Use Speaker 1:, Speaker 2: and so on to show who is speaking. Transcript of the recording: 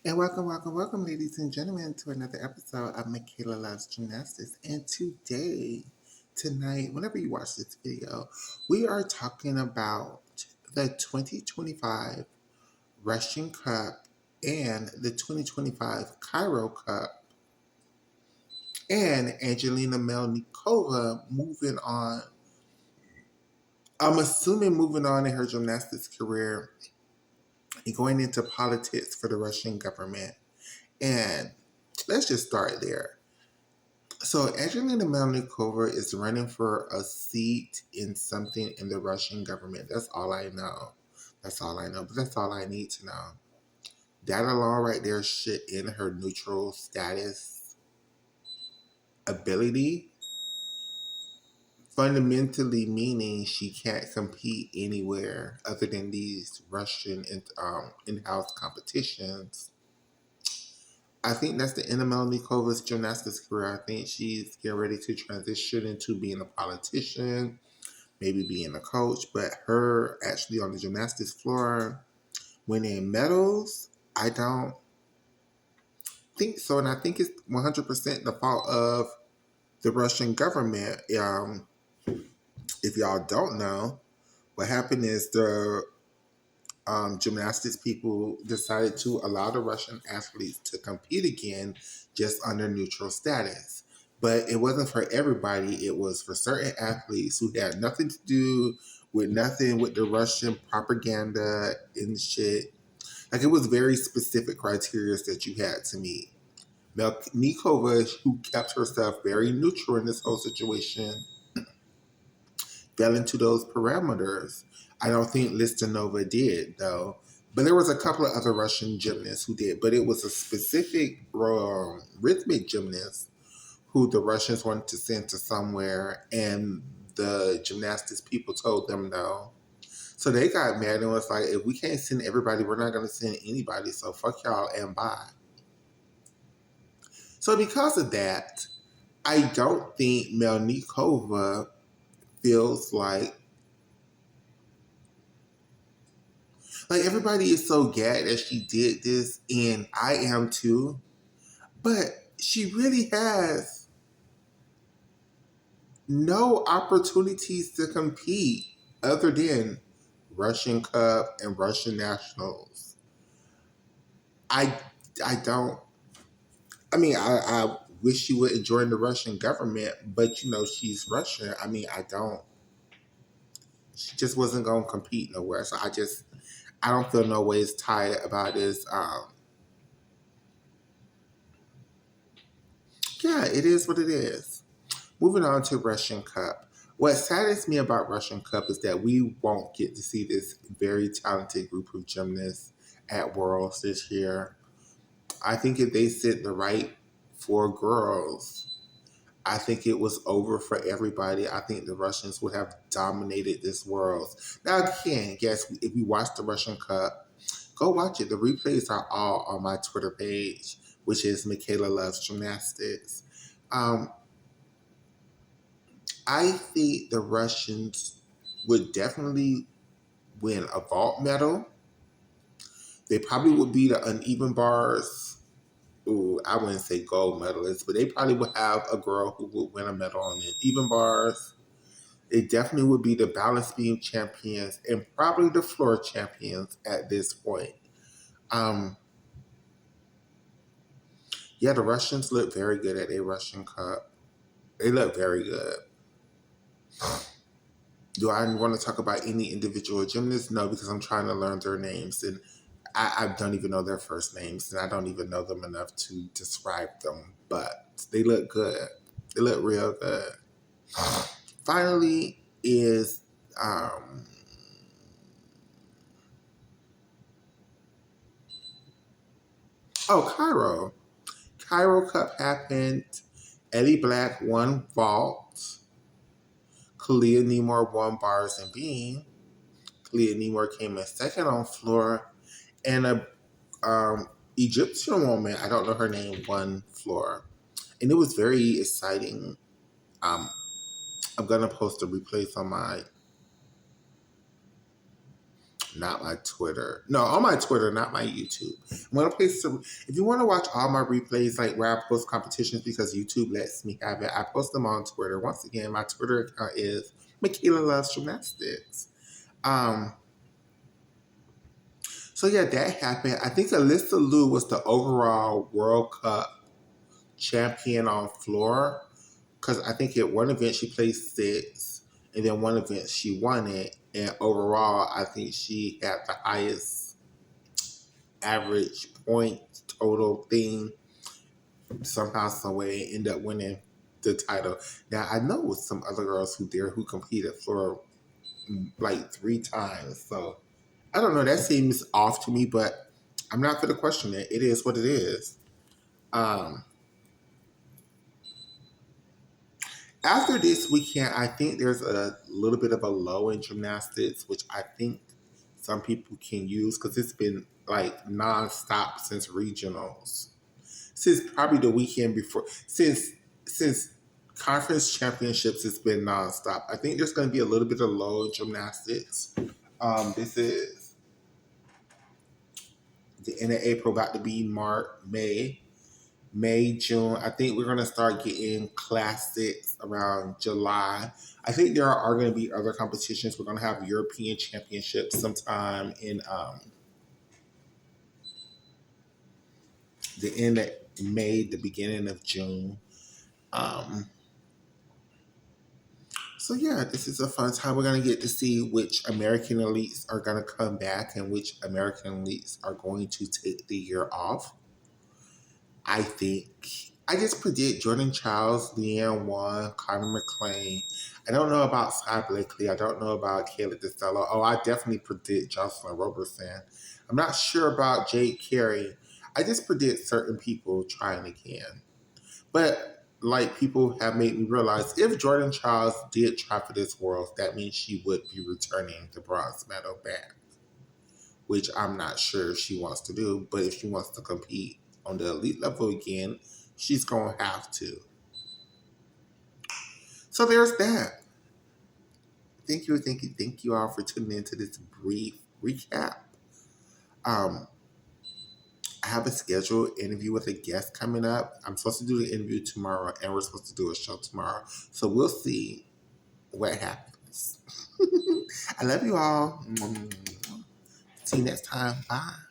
Speaker 1: And welcome, ladies and gentlemen, to another episode of Michaela Loves Gymnastics. And tonight, whenever you watch this video, we are talking about the 2025 Russian Cup and the 2025 Cairo Cup and Angelina Melnikova moving on. I'm assuming moving on in her gymnastics career and going into politics for the Russian government. And let's just start there. So Angelina Melnikova is running for a seat in something in the Russian government. That's all I know. That's all I know. But that's all I need to know. That alone right there should end her neutral status ability. Fundamentally meaning she can't compete anywhere other than these Russian in-house competitions. I think that's the end of Melanie Kova's gymnastics career. I think she's getting ready to transition into being a politician, maybe being a coach, but her actually on the gymnastics floor winning medals, I don't think so. And I think it's 100% the fault of the Russian government. If y'all don't know, what happened is the gymnastics people decided to allow the Russian athletes to compete again just under neutral status. But it wasn't for everybody. It was for certain athletes who had nothing to do with nothing with the Russian propaganda and shit. Like it was very specific criteria that you had to meet. Melnikova, who kept herself very neutral in this whole situation, fell into those parameters. I don't think Listanova did, though. But there was a couple of other Russian gymnasts who did. But it was a specific rhythmic gymnast who the Russians wanted to send to somewhere, and the gymnastics people told them no. So they got mad and was like, if we can't send everybody, we're not going to send anybody. So fuck y'all and bye. So because of that, I don't think Melnikova feels like everybody is so glad that she did this, and I am too. But she really has no opportunities to compete other than Russian Cup and Russian Nationals. I I don't. I mean, I wish she would join the Russian government, but she's Russian. I mean, I don't. She just wasn't gonna compete nowhere. So I don't feel no ways tired about this. Yeah, it is what it is. Moving on to Russian Cup. What saddens me about Russian Cup is that we won't get to see this very talented group of gymnasts at Worlds this year. I think if they sent the right four girls, I think it was over for everybody. I think the Russians would have dominated this Worlds. Now, again, yes, if you watch the Russian Cup, go watch it. The replays are all on my Twitter page, which is Michaela Loves Gymnastics. I think the Russians would definitely win a vault medal. They probably would be the uneven bars. Ooh, I wouldn't say gold medalists, but they probably would have a girl who would win a medal on the even bars. They definitely would be the balance beam champions and probably the floor champions at this point. Um, yeah, the Russians look very good at a Russian Cup. They look very good. Do I want to talk about any individual gymnasts? No, because I'm trying to learn their names, and I don't even know their first names, and I don't even know them enough to describe them. But they look good. They look real good. Finally, is Cairo. Cairo Cup happened. Eddie Black won vault. Kalia Nemor won bars and beam. Kalia Nemor came in second on floor, and a Egyptian woman, I don't know her name, won floor. And it was very exciting. I'm going to post the replays on my Not my Twitter. No, on my Twitter, not my YouTube. I'm gonna place some. If you want to watch all my replays, like where I post competitions because YouTube lets me have it, I post them on Twitter. Once again, my Twitter account is Michaela Loves Gymnastics. Um, so yeah, that happened. I think Alyssa Liu was the overall World Cup champion on floor because I think at one event she placed sixth, and then one event she won it. And overall, I think she had the highest average point total thing. Somehow, some way, end up winning the title. Now I know with some other girls who competed for like 3 times. So I don't know. That seems off to me, but I'm not going to question it. It is what it is. Um, After this weekend, I think there's a little bit of a low in gymnastics, which I think some people can use because it's been like nonstop since regionals, since probably the weekend before, since conference championships. It's been nonstop. I think there's going to be a little bit of low in gymnastics. This is the end of April, about to be March, May, June. I think we're going to start getting classics around July. I think there are going to be other competitions. We're going to have European championships sometime in the end of May, the beginning of June. Um, so yeah, this is a fun time. We're going to get to see which American elites are going to come back and which American elites are going to take the year off. I think I just predict Jordan Childs, Leanne Wan, Connor McClain. I don't know about Sky Blakely. I don't know about Kayla DeStello. Oh, I definitely predict Jocelyn Robertson. I'm not sure about Jade Carey. I just predict certain people trying again. But like people have made me realize, if Jordan Childs did try for this World, that means she would be returning the bronze medal back, which I'm not sure if she wants to do. But if she wants to compete on the elite level again, she's going to have to. So there's that. Thank you all for tuning into this brief recap. Um, I have a scheduled interview with a guest coming up. I'm supposed to do the interview tomorrow, and we're supposed to do a show tomorrow. So we'll see what happens. I love you all. See you next time. Bye.